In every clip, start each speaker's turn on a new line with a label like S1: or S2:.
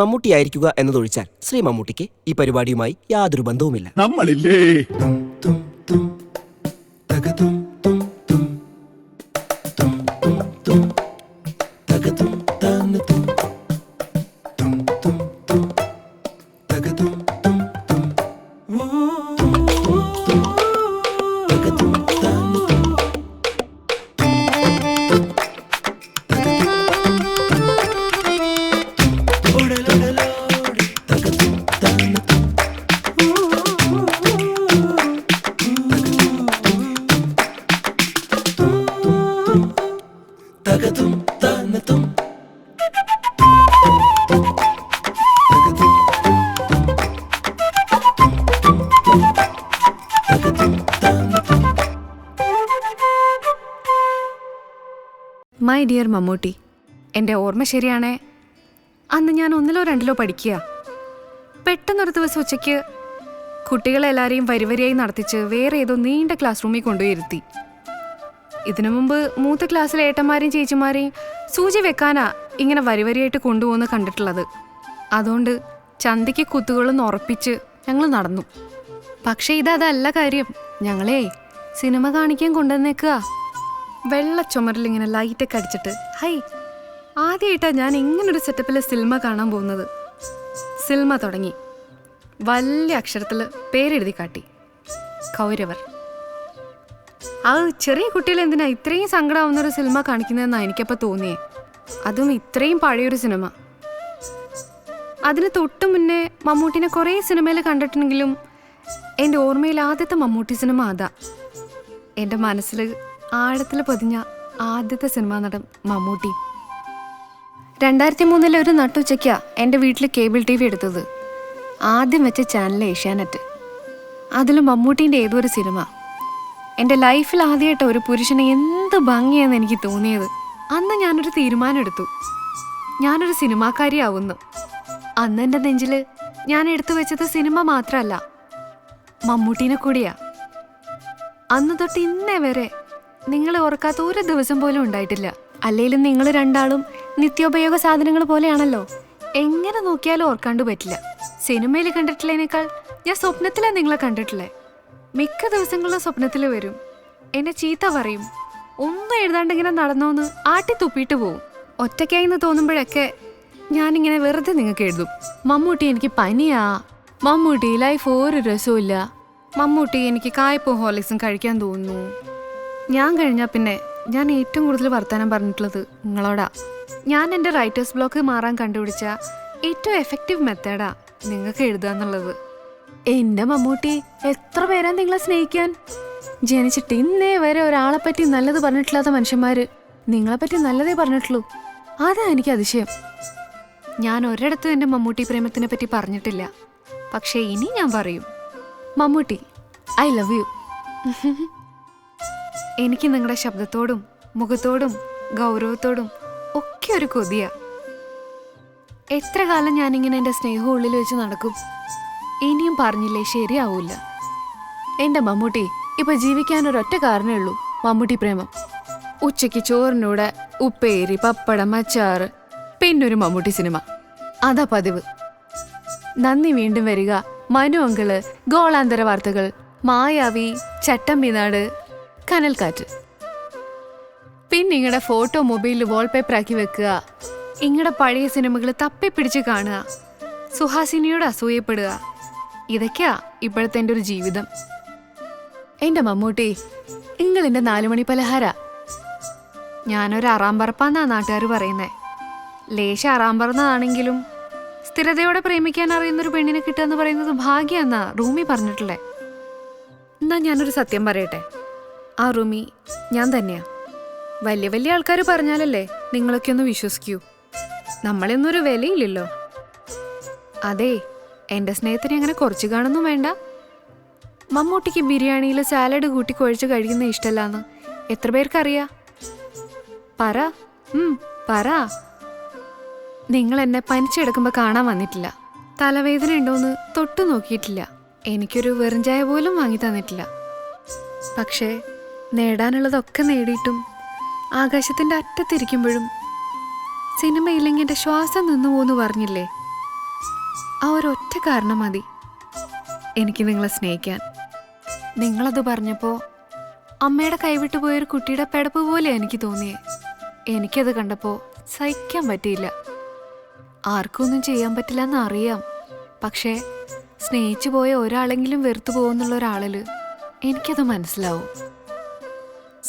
S1: മമ്മൂട്ടിയായിരിക്കുക എന്നതൊഴിച്ചാൽ ശ്രീ മമ്മൂട്ടിക്ക് ഈ പരിപാടിയുമായി യാതൊരു ബന്ധവുമില്ല.
S2: നമ്മളില്ലേ
S3: മൈ ഡിയർ മമ്മൂട്ടി, എൻ്റെ ഓർമ്മ ശരിയാണേ അന്ന് ഞാൻ 1ലോ 2ലോ പഠിക്കുക. പെട്ടെന്നൊരു ദിവസം ഉച്ചയ്ക്ക് കുട്ടികളെല്ലാവരെയും വരിവരിയായി നടത്തിച്ച് വേറെ ഏതോ നീണ്ട ക്ലാസ് റൂമിൽ കൊണ്ടുപോയിരുത്തി. ഇതിനു മുമ്പ് മൂത്ത ക്ലാസ്സിലെ ഏട്ടന്മാരെയും ചേച്ചിമാരെയും സൂചി വെക്കാനാ ഇങ്ങനെ വരിവരിയായിട്ട് കൊണ്ടുപോകുന്ന കണ്ടിട്ടുള്ളത്. അതുകൊണ്ട് ചന്തിക്ക് കുത്തുകളൊന്ന് ഉറപ്പിച്ച് ഞങ്ങൾ നടന്നു. പക്ഷേ ഇതല്ല കാര്യം. ഞങ്ങളെ സിനിമ കാണിക്കാൻ കൊണ്ടുവന്നേക്കുക. വെള്ള ചുമരിലിങ്ങനെ ലൈറ്റൊക്കെ അടിച്ചിട്ട്. ഹൈ, ആദ്യമായിട്ടാണ് ഞാൻ ഇങ്ങനൊരു സെറ്റപ്പിൽ സിനിമ കാണാൻ പോകുന്നത്. സിനിമ തുടങ്ങി. വലിയ അക്ഷരത്തിൽ പേരെഴുതി കാട്ടി, കൗരവർ. ആ ചെറിയ കുട്ടികൾ എന്തിനാ ഇത്രയും സങ്കടമാവുന്നൊരു സിനിമ കാണിക്കുന്നതെന്നാണ് എനിക്കപ്പോൾ തോന്നിയേ. അതും ഇത്രയും പഴയൊരു സിനിമ. അതിന് തൊട്ട് മുന്നേ മമ്മൂട്ടിനെ കുറേ സിനിമയിൽ കണ്ടിട്ടുണ്ടെങ്കിലും എൻ്റെ ഓർമ്മയിൽ ആദ്യത്തെ മമ്മൂട്ടി സിനിമ അതാ. എൻ്റെ മനസ്സിൽ ആഴത്തിൽ പതിഞ്ഞ ആദ്യത്തെ സിനിമാ നടൻ മമ്മൂട്ടി. 2003 ഒരു നട്ടുച്ചയ്ക്കാ എൻ്റെ വീട്ടിൽ കേബിൾ TV എടുത്തത്. ആദ്യം വെച്ച ചാനൽ ഏഷ്യാനെറ്റ്. അതിൽ മമ്മൂട്ടീൻ്റെ ഏതോ ഒരു സിനിമ. എൻ്റെ ലൈഫിൽ ആദ്യമായിട്ട് ഒരു പുരുഷനെ എന്ത് ഭംഗിയാണെന്ന് എനിക്ക് തോന്നിയത്. അന്ന് ഞാനൊരു തീരുമാനം എടുത്തു, ഞാനൊരു സിനിമാക്കാരിയാവുന്നു. അന്ന് എൻ്റെ നെഞ്ചിൽ ഞാൻ എടുത്തു വെച്ചത് സിനിമ മാത്രമല്ല, മമ്മൂട്ടീനെ കൂടിയാ. അന്ന് തൊട്ട് ഇന്നേ വരെ നിങ്ങൾ ഓർക്കാത്ത ഒരു ദിവസം പോലും ഉണ്ടായിട്ടില്ല. അല്ലെങ്കിലും നിങ്ങൾ രണ്ടാളും നിത്യോപയോഗ സാധനങ്ങൾ പോലെയാണല്ലോ. എങ്ങനെ നോക്കിയാലും ഓർക്കാണ്ട് പറ്റില്ല. സിനിമയിൽ കണ്ടിട്ടുള്ളതിനേക്കാൾ ഞാൻ സ്വപ്നത്തിലാണ് നിങ്ങളെ കണ്ടിട്ടില്ലേ. മിക്ക ദിവസങ്ങളിലും സ്വപ്നത്തിൽ വരും. എന്നെ ചീത്ത പറയും. ഒന്നും എഴുതാണ്ട് ഇങ്ങനെ നടന്നോന്ന് ആട്ടി തുപ്പിയിട്ട് പോവും. ഒറ്റയ്ക്കായിന്ന് തോന്നുമ്പോഴൊക്കെ ഞാനിങ്ങനെ വെറുതെ നിങ്ങൾക്ക് എഴുതും, മമ്മൂട്ടി എനിക്ക് പനിയാ, മമ്മൂട്ടി ലൈഫ് ഒരു രസവും, മമ്മൂട്ടി എനിക്ക് കായ്പോ ഹോർലിക്സും കഴിക്കാൻ തോന്നുന്നു. ഞാൻ കഴിഞ്ഞാൽ പിന്നെ ഞാൻ ഏറ്റവും കൂടുതൽ വർത്തമാനം പറഞ്ഞിട്ടുള്ളത് നിങ്ങളോടാ. ഞാൻ എൻ്റെ റൈറ്റേഴ്സ് ബ്ലോക്ക് മാറാൻ കണ്ടുപിടിച്ച ഏറ്റവും എഫക്റ്റീവ് മെത്തേഡാ നിങ്ങൾക്ക് എഴുതുക എന്നുള്ളത്. എൻ്റെ മമ്മൂട്ടി, എത്ര പേരാ നിങ്ങളെ സ്നേഹിക്കാൻ. ജനിച്ചിട്ട് ഇന്നേ വരെ ഒരാളെപ്പറ്റി നല്ലത് പറഞ്ഞിട്ടില്ലാത്ത മനുഷ്യന്മാർ നിങ്ങളെപ്പറ്റി നല്ലതേ പറഞ്ഞിട്ടുള്ളൂ. അതാ എനിക്ക് അതിശയം. ഞാൻ ഒരിടത്തും എൻ്റെ മമ്മൂട്ടി പ്രേമത്തിനെ പറ്റി പറഞ്ഞിട്ടില്ല. പക്ഷേ ഇനി ഞാൻ പറയും, മമ്മൂട്ടി ഐ ലവ് യു. എനിക്ക് നിങ്ങളുടെ ശബ്ദത്തോടും മുഖത്തോടും ഗൗരവത്തോടും ഒക്കെ ഒരു കൊതിയാ. എത്ര കാലം ഞാനിങ്ങനെ എൻ്റെ സ്നേഹം ഉള്ളിൽ വെച്ച് നടക്കും. ഇനിയും പറഞ്ഞില്ലേ ശരിയാവൂല. എൻ്റെ മമ്മൂട്ടി, ഇപ്പൊ ജീവിക്കാൻ ഒരൊറ്റ കാരണമേ ഉള്ളൂ, മമ്മൂട്ടി പ്രേമം. ഉച്ചയ്ക്ക് ചോറിനൂടെ ഉപ്പേരി, പപ്പടം, അച്ചാറ്, പിന്നൊരു മമ്മൂട്ടി സിനിമ. അതാ പതിവ്. നന്ദി വീണ്ടും വരിക, മനു അങ്കിള്, ഗോളാന്തര വാർത്തകൾ, മായാവി, ചട്ടമ്പിനാട്, കനൽക്കാറ്റ്. പിന്നെ നിങ്ങളുടെ ഫോട്ടോ മൊബൈലിൽ വാൾപേപ്പർ ആക്കി വെക്കുക. നിങ്ങളുടെ പഴയ സിനിമകൾ തപ്പിപ്പിടിച്ച് കാണുക. സുഹാസിനിയോട് അസൂയപ്പെടുക. ഇതൊക്കെയാ ഇപ്പോഴത്തെ എൻ്റെ ഒരു ജീവിതം. എൻ്റെ മമ്മൂട്ടി, നിങ്ങളെൻ്റെ 4 മണി പലഹാര. ഞാനൊരു അറാമ്പറപ്പാന്നാ നാട്ടുകാർ പറയുന്നേ. ലേശ അറാമ്പറന്നതാണെങ്കിലും സ്ഥിരതയോടെ പ്രേമിക്കാൻ അറിയുന്നൊരു പെണ്ണിനെ കിട്ടുക പറയുന്നത് ഭാഗ്യാന്നാ റൂമി പറഞ്ഞിട്ടില്ലേ. എന്നാ ഞാനൊരു സത്യം പറയട്ടെ, ആ റൂമി ഞാൻ തന്നെയാ. വലിയ വലിയ ആൾക്കാർ പറഞ്ഞാലല്ലേ നിങ്ങളൊക്കെ ഒന്ന് വിശ്വസിക്കൂ. നമ്മളെന്നൊരു വിലയില്ലല്ലോ. അതെ, എൻ്റെ സ്നേഹത്തിന് അങ്ങനെ കുറച്ച് കാണുന്നു വേണ്ട. മമ്മൂട്ടിക്ക് ബിരിയാണിയിൽ സാലഡ് കൂട്ടി കുഴച്ച് കഴിക്കുന്ന ഇഷ്ടമല്ലാന്ന് എത്ര പേർക്കറിയാ? പറ പറ. നിങ്ങൾ എന്നെ പനിച്ചെടുക്കുമ്പോൾ കാണാൻ വന്നിട്ടില്ല. തലവേദന ഉണ്ടോയെന്ന് തൊട്ടു നോക്കിയിട്ടില്ല. എനിക്കൊരു വെറും ചായ പോലും വാങ്ങി തന്നിട്ടില്ല. പക്ഷേ നേടാനുള്ളതൊക്കെ നേടിയിട്ടും ആകാശത്തിൻ്റെ അറ്റത്തിരിക്കുമ്പോഴും സിനിമയില്ലെങ്കിൽ എൻ്റെ ശ്വാസം നിന്നു പോന്ന് പറഞ്ഞില്ലേ, ആ ഒരൊറ്റ കാരണം മതി എനിക്ക് നിങ്ങളെ സ്നേഹിക്കാൻ. നിങ്ങളത് പറഞ്ഞപ്പോൾ അമ്മയുടെ കൈവിട്ടു പോയൊരു കുട്ടിയുടെ പിടപ്പ് പോലെ എനിക്ക് തോന്നിയേ. എനിക്കത് കണ്ടപ്പോൾ സഹിക്കാൻ പറ്റിയില്ല. ആർക്കും ഒന്നും ചെയ്യാൻ പറ്റില്ല എന്നറിയാം. പക്ഷേ സ്നേഹിച്ചു പോയ ഒരാളെങ്കിലും വെറുത്തു പോകുന്നുള്ള ഒരാളിൽ എനിക്കത് മനസ്സിലാവും.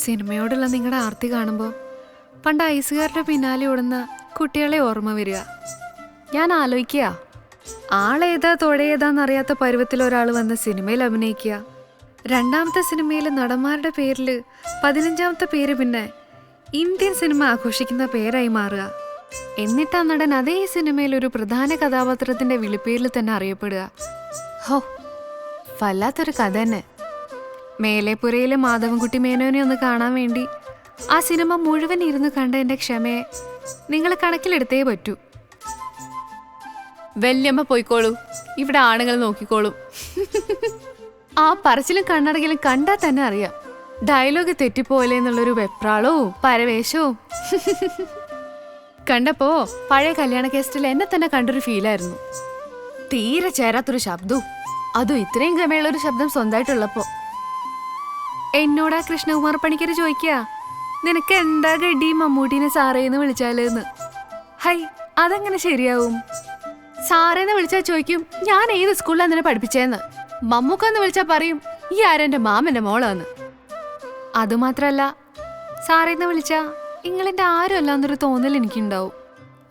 S3: സിനിമയോടുള്ള നിങ്ങളുടെ ആർത്തി കാണുമ്പോൾ പണ്ട് ഐസുകാരുടെ പിന്നാലെ ഓടുന്ന കുട്ടികളെ ഓർമ്മ വരിക. ഞാൻ ആലോചിക്കുക, ആളേതാ തൊഴയേതാന്നറിയാത്ത പരുവത്തിൽ ഒരാൾ വന്ന് സിനിമയിൽ അഭിനയിക്കുക. രണ്ടാമത്തെ സിനിമയിൽ നടന്മാരുടെ പേരിൽ 15ാമത്തെ പേര് പിന്നെ ഇന്ത്യൻ സിനിമ ആഘോഷിക്കുന്ന പേരായി മാറുക. എന്നിട്ട് ആ നടൻ അതേ സിനിമയിൽ ഒരു പ്രധാന കഥാപാത്രത്തിന്റെ വിളിപ്പേരിൽ തന്നെ അറിയപ്പെടുക. ഹോ, വല്ലാത്തൊരു കഥ തന്നെ. മേലെപ്പുരയിലെ മാധവൻകുട്ടി മേനോനെ ഒന്ന് കാണാൻ വേണ്ടി ആ സിനിമ മുഴുവൻ ഇരുന്ന് കണ്ട എൻ്റെ ക്ഷമയെ നിങ്ങൾ കണക്കിലെടുത്തേ പറ്റൂ.
S2: വല്യമ്മ പോയിക്കോളൂ, ഇവിടെ ആണുങ്ങൾ നോക്കിക്കോളും.
S3: ആ പറച്ചിലും കണ്ണടകിലും കണ്ടാൽ തന്നെ അറിയാം ഡയലോഗ് തെറ്റിപ്പോലെ എന്നുള്ളൊരു വെപ്രാളവും പരവേശവും. കണ്ടപ്പോ പഴയ കല്യാണ കേസ്റ്റിൽ എന്നെ തന്നെ കണ്ടൊരു ഫീലായിരുന്നു. തീരെ ചേരാത്തൊരു ശബ്ദവും, അതും ഇത്രയും ഗമയുള്ളൊരു ശബ്ദം സ്വന്തമായിട്ടുള്ളപ്പോ. എന്നോടാ കൃഷ്ണകുമാർ പണിക്കര് ചോദിക്കുക, നിനക്ക് എന്താ ഗഡി മമ്മൂട്ടിനെ സാറേന്ന് വിളിച്ചാലെന്ന്. ഹൈ, അതെങ്ങനെ ശരിയാവും? സാറേന്ന് വിളിച്ചാൽ ചോദിക്കും ഞാൻ ഏത് സ്കൂളിലാണ് നിന്നെ പഠിപ്പിച്ചേന്ന്. മമ്മൂക്കാന്ന് വിളിച്ചാൽ പറയും ഈ ആരെന്റെ മാമന്റെ മോളാന്ന്. അതുമാത്രല്ല, സാറേന്ന് വിളിച്ചാ നിങ്ങളെന്റെ ആരും അല്ലാന്നൊരു തോന്നൽ എനിക്കുണ്ടാവും.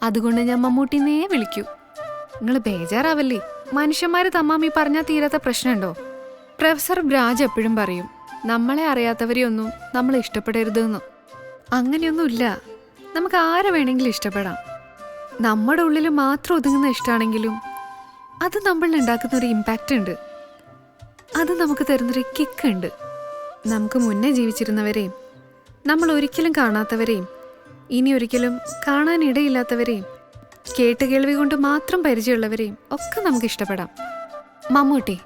S3: അതുകൊണ്ട് ഞാൻ മമ്മൂട്ടിന്നേ വിളിക്കൂ. നിങ്ങൾ ബേജാറാവല്ലേ, മനുഷ്യന്മാര് തമ്മാമി പറഞ്ഞാൽ തീരാത്ത പ്രശ്നമുണ്ടോ? പ്രൊഫസർ ബ്രാജ് എപ്പോഴും പറയും നമ്മളെ അറിയാത്തവരെയൊന്നും നമ്മൾ ഇഷ്ടപ്പെടരുതെന്ന്. അങ്ങനെയൊന്നുമില്ല, നമുക്ക് ആരെ വേണമെങ്കിലും ഇഷ്ടപ്പെടാം. നമ്മുടെ ഉള്ളിൽ മാത്രം ഒതുങ്ങുന്ന ഇഷ്ടമാണെങ്കിലും അത് നമ്മളിൽ ഉണ്ടാക്കുന്ന ഒരു ഇമ്പാക്റ്റ് ഉണ്ട്. അത് നമുക്ക് തരുന്നൊരു കിക്ക് ഉണ്ട്. നമുക്ക് മുന്നേ ജീവിച്ചിരുന്നവരെയും നമ്മൾ ഒരിക്കലും കാണാത്തവരെയും ഇനി ഒരിക്കലും കാണാനിടയില്ലാത്തവരെയും കേട്ടുകേൾവി കൊണ്ട് മാത്രം പരിചയമുള്ളവരെയും ഒക്കെ നമുക്ക് ഇഷ്ടപ്പെടാം. Mammootty,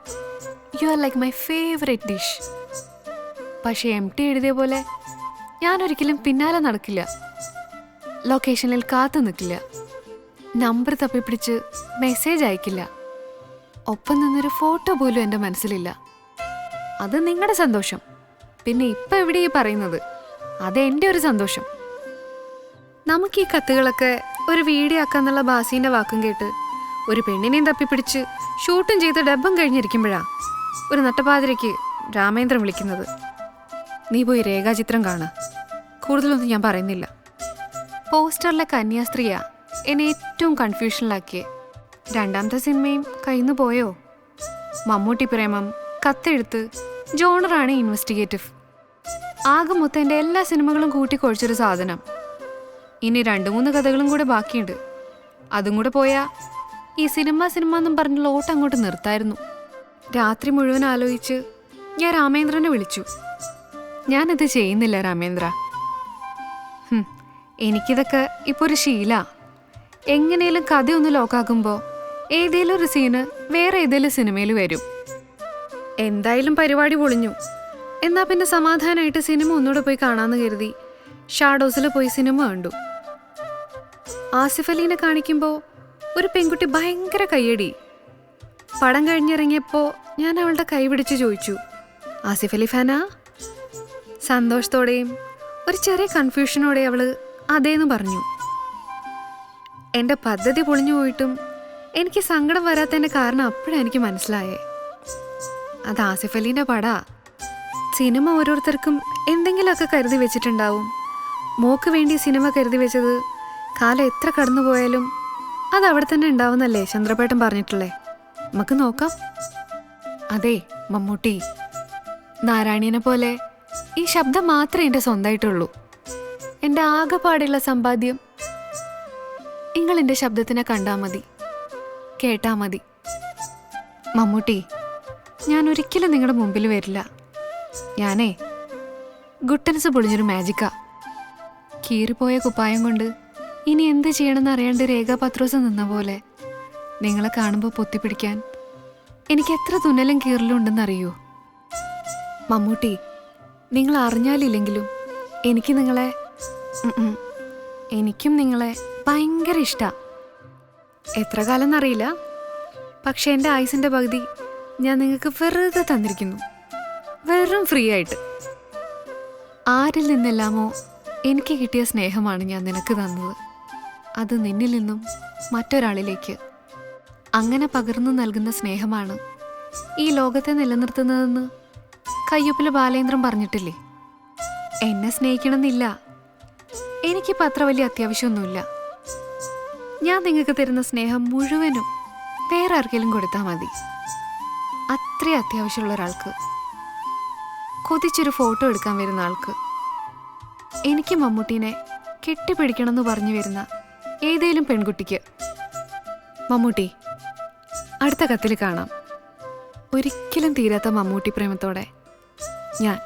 S3: you are like my favourite dish. പക്ഷേ MT എഴുതിയ പോലെ ഞാനൊരിക്കലും പിന്നാലെ നടക്കില്ല, ലൊക്കേഷനിൽ കാത്തു നിൽക്കില്ല, നമ്പർ തപ്പിപ്പിടിച്ച് മെസ്സേജ് അയക്കില്ല, ഒപ്പം നിന്നൊരു ഫോട്ടോ പോലും എൻ്റെ മനസ്സിലില്ല. അത് നിങ്ങളുടെ സന്തോഷം. പിന്നെ ഇപ്പം എവിടെയാ പറയുന്നത്? അത് എൻ്റെ ഒരു സന്തോഷം. നമുക്ക് ഈ കത്തുകളൊക്കെ ഒരു വീഡിയോ ആക്കാന്നുള്ള ബാസീൻ്റെ വാക്കും കേട്ട് ഒരു പെണ്ണിനെയും തപ്പിപ്പിടിച്ച് ഷൂട്ടും ചെയ്ത് ഡബ്ബം കഴിഞ്ഞിരിക്കുമ്പോഴാ ഒരു നട്ടപ്പാതിരയ്ക്ക് രാമേന്ദ്രൻ വിളിക്കുന്നത്. നീ പോയി രേഖാചിത്രം കാണാ. കൂടുതലൊന്നും ഞാൻ പറയുന്നില്ല. പോസ്റ്ററിലെ കന്യാസ്ത്രീയാ എന്നെ ഏറ്റവും കൺഫ്യൂഷനിലാക്കിയേ. രണ്ടാമത്തെ സിനിമയും കയ്യിന്ന് പോയോ? മമ്മൂട്ടി പ്രേമം, കത്തെഴുത്ത്, ജോണറാണ് ഇൻവെസ്റ്റിഗേറ്റീവ്. ആകെ മൊത്തം എൻ്റെ എല്ലാ സിനിമകളും കൂട്ടിക്കൊഴിച്ചൊരു സാധനം. ഇനി 2-3 കഥകളും കൂടെ ബാക്കിയുണ്ട്. അതും കൂടെ പോയാ ഈ സിനിമ എന്നും പറഞ്ഞുള്ള ഓട്ടം അങ്ങോട്ട് നിർത്തായിരുന്നു. രാത്രി മുഴുവൻ ആലോചിച്ച് ഞാൻ രാമേന്ദ്രനെ വിളിച്ചു. ഞാനിത് ചെയ്യുന്നില്ല രാമേന്ദ്ര. എനിക്കിതൊക്കെ ഇപ്പോൾ ഒരു ശീല. എങ്ങനെയും കഥയൊന്ന് ലോക്കാക്കുമ്പോൾ ഏതേലും ഒരു സീന് വേറെ ഏതേലും സിനിമയിൽ വരും. എന്തായാലും പരിപാടി പൊളിഞ്ഞു. എന്നാ പിന്നെ സമാധാനമായിട്ട് സിനിമ ഒന്നുകൂടെ പോയി കാണാമെന്ന് കരുതി ഷാഡോസിൽ പോയി സിനിമ കണ്ടു. ആസിഫ് അലീനെ കാണിക്കുമ്പോൾ ഒരു പെൺകുട്ടി ഭയങ്കര കയ്യടി. പടം കഴിഞ്ഞിറങ്ങിയപ്പോൾ ഞാൻ അവളുടെ കൈ പിടിച്ച് ചോദിച്ചു, ആസിഫ് അലി ഫാനാ? സന്തോഷത്തോടെയും ഒരു ചെറിയ കൺഫ്യൂഷനോടെ അവള് അതേന്ന് പറഞ്ഞു. എൻ്റെ പദ്ധതി പൊളിഞ്ഞു പോയിട്ടും എനിക്ക് സങ്കടം വരാത്തതിൻ്റെ കാരണം അപ്പോഴാണ് എനിക്ക് മനസ്സിലായേ. അത് ആസിഫ് അലീൻ്റെ പടാ. സിനിമ ഓരോരുത്തർക്കും എന്തെങ്കിലുമൊക്കെ കരുതി വെച്ചിട്ടുണ്ടാവും. മോക്ക് വേണ്ടി സിനിമ കരുതി വെച്ചത് കാലം എത്ര കടന്നുപോയാലും അത് അവിടെ തന്നെ ഉണ്ടാവുന്നല്ലേ ചന്ദ്രപേട്ടൻ പറഞ്ഞിട്ടുള്ളേ. നമുക്ക് നോക്കാം. അതെ മമ്മൂട്ടി, നാരായണീനെ പോലെ ഈ ശബ്ദം മാത്രമേ എൻ്റെ സ്വന്തമായിട്ടുള്ളൂ. എൻ്റെ ആകെപ്പാടുള്ള സമ്പാദ്യം. നിങ്ങൾ എൻ്റെ ശബ്ദത്തിനെ കണ്ടാൽ മതി, കേട്ടാ മതി. മമ്മൂട്ടി, ഞാൻ ഒരിക്കലും നിങ്ങളുടെ മുമ്പിൽ വരില്ല. ഞാനേ ഗുട്ടൻസ് പൊളിഞ്ഞൊരു മാജിക്കാ. കീറിപ്പോയ കുപ്പായം കൊണ്ട് ഇനി എന്ത് ചെയ്യണമെന്ന് അറിയാണ്ട് രേഖാപത്രോസ് നിന്ന പോലെ നിങ്ങളെ കാണുമ്പോൾ പൊത്തിപ്പിടിക്കാൻ എനിക്ക് എത്ര തുന്നലും കീറലും ഉണ്ടെന്നറിയോ? മമ്മൂട്ടി, നിങ്ങൾ അറിഞ്ഞാലില്ലെങ്കിലും എനിക്കും നിങ്ങളെ ഭയങ്കര ഇഷ്ടാ. എത്ര കാലം എന്നറിയില്ല, പക്ഷെ എൻ്റെ ആയുസിൻ്റെ പകുതി ഞാൻ നിങ്ങൾക്ക് വെറുതെ തന്നിരിക്കുന്നു, വെറും ഫ്രീ ആയിട്ട്. ആരിൽ നിന്നെല്ലാമോ എനിക്ക് കിട്ടിയ സ്നേഹമാണ് ഞാൻ നിനക്ക് തന്നത്. അത് നിന്നിൽ നിന്നും മറ്റൊരാളിലേക്ക് അങ്ങനെ പകർന്നു നൽകുന്ന സ്നേഹമാണ് ഈ ലോകത്തെ നിലനിർത്തുന്നതെന്ന് കയ്യൊപ്പിലെ ബാലേന്ദ്രൻ പറഞ്ഞിട്ടില്ലേ? എന്നെ സ്നേഹിക്കണമെന്നില്ല, എനിക്കിപ്പോൾ അത്ര വലിയ അത്യാവശ്യമൊന്നുമില്ല. ഞാൻ നിങ്ങൾക്ക് തരുന്ന സ്നേഹം മുഴുവനും വേറെ ആർക്കെങ്കിലും കൊടുത്താൽ മതി. അത്ര അത്യാവശ്യമുള്ള ഒരാൾക്ക്, കൊതിച്ചൊരു ഫോട്ടോ എടുക്കാൻ വരുന്ന ആൾക്ക്, എനിക്ക് മമ്മൂട്ടീനെ കെട്ടിപ്പിടിക്കണമെന്ന് പറഞ്ഞു വരുന്ന ഏതേലും പെൺകുട്ടിക്ക്. മമ്മൂട്ടി, അടുത്ത കത്തിൽ കാണാം. ഒരിക്കലും തീരാത്ത മമ്മൂട്ടി പ്രേമത്തോടെ ഞാൻ.